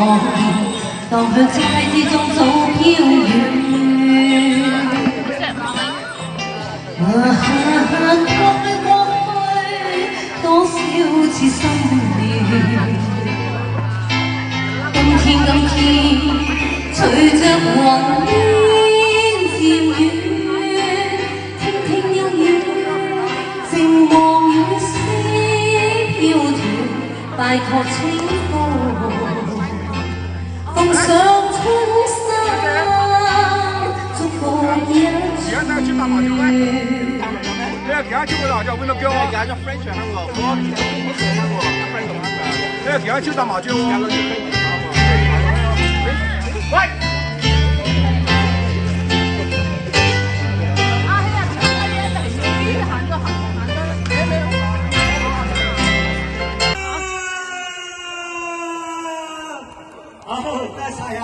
蕩向街之中早飄遠。過去多少次心亂，今天隨着雲煙漸遠，聽幽怨，靜望雨絲飄斷，拜託請奉上青山，祝福一串。你係其他超過辣椒揾到姜啊？其他 French 香港，我寫香港 French 同香港。你係其他超大麻椒喎？喂！好，多謝啊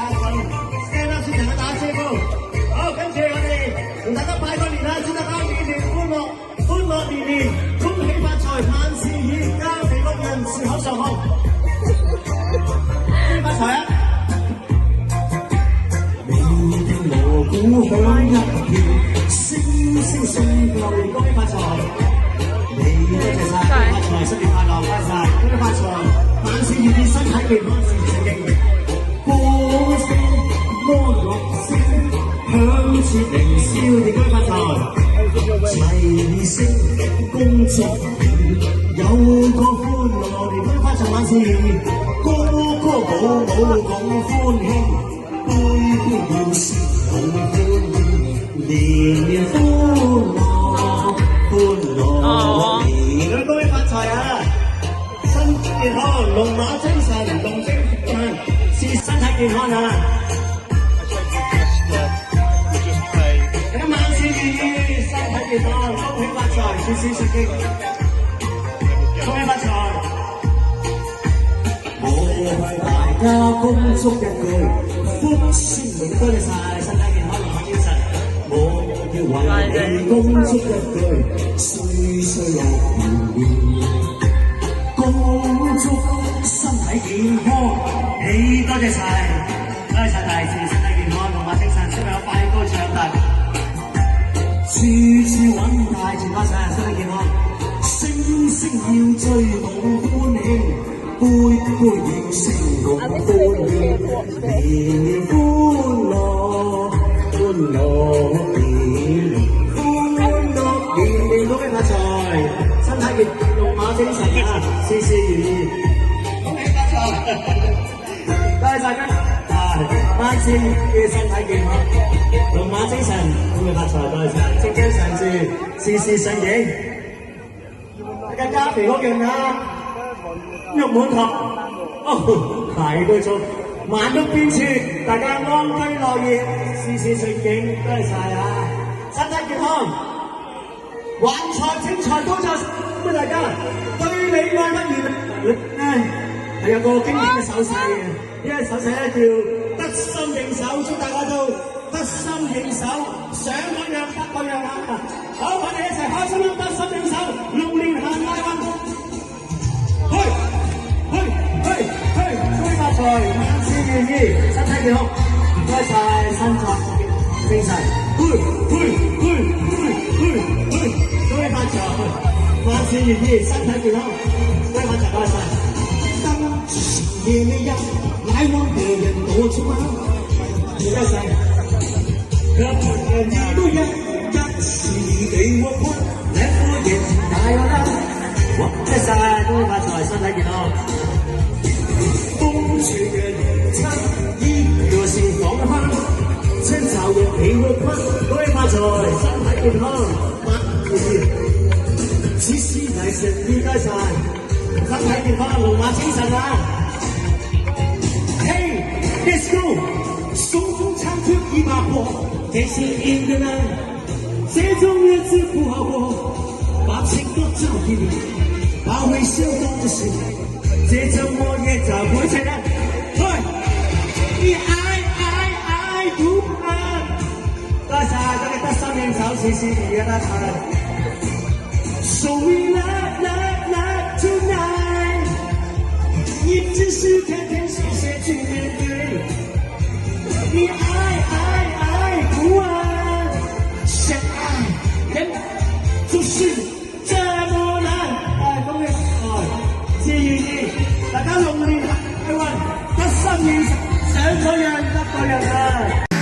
！stand up 先同佢打招呼。好，跟住我哋同大家拜個年啦，祝大家年年歡樂，歡樂年年，恭喜發財，萬事如意，家肥屋潤，笑口常紅。恭喜發財啊！你聽鑼鼓響一片，聲聲聲過年，恭喜發財。你多謝晒，恭喜發財，新年快樂，多謝，恭喜發財，萬事如意，身體健康，事事勝經。歌聲、歌樂聲，響徹凌霄，點解發財？齊聲恭祝有個歡樂，點解發財萬事？歌歌舞舞共歡慶，杯杯要笑共歡慶，年年歡樂，歡樂年，恭喜發財啊！身體健康，龍馬精神，龍精虎猛。是身體健康啊！大家萬事如意，身體健康，恭喜發財，事事順經，恭喜發財！我為大家恭祝一句，福星永多謝晒，身體健康，龍馬精神。我要為你恭祝一句，歲歲樂年，恭祝身體健康。多謝晒，多謝晒大自身體健康，龍馬精神，小朋友快高長大，處處揾大錢發晒，身體健康，聲聲要追共歡慶，杯杯要聲共歡慶，年年歡樂，歡樂年，歡樂年年恭喜發財，身體健康，龍馬精神啊，事事如意，恭喜發財！多謝大家，萬事嘅身體健康，龍馬精神，恭喜發財，多謝晒，精精常住，事事順景，大家家肥屋潤啊，肉滿堂，排到做，萬屋變處，大家安居樂業，事事順景，多謝晒啊！身體健康，橫財正財高就俾大家，對你愛不完，係有個經典嘅手勢嘅。呢個手勢咧叫得心應手，祝大家都得心應手，想嗰樣得嗰樣啊！好，我哋一齊開心啦，得心應手，龍年行大運，恭喜發財，萬事如意，身體健康，唔該晒，身材精神，恭喜發財，萬事如意，身體健康，恭喜發財，多謝晒。夜未入，來往別人多出嗎？唔該晒。和朋友你都一是你對我寬，兩個眼睛大又大。唔該晒，恭喜發財，身體健康。風吹嘅年秋，依個是放花，春潮嘅喜樂花，恭喜發財，身體健康。此時來神，唔該晒，身體健康，龍馬精神啊！Let's go， 送風唱出一把火，這是一個人，這種日子不好過，把情歌交給你，把微笑當作是，這周末也找回來。喂，你愛不愛？多謝大家得心應手，事事如意得財。So we love tonight，一直是天天謝謝去年。兩個人，得個人啊！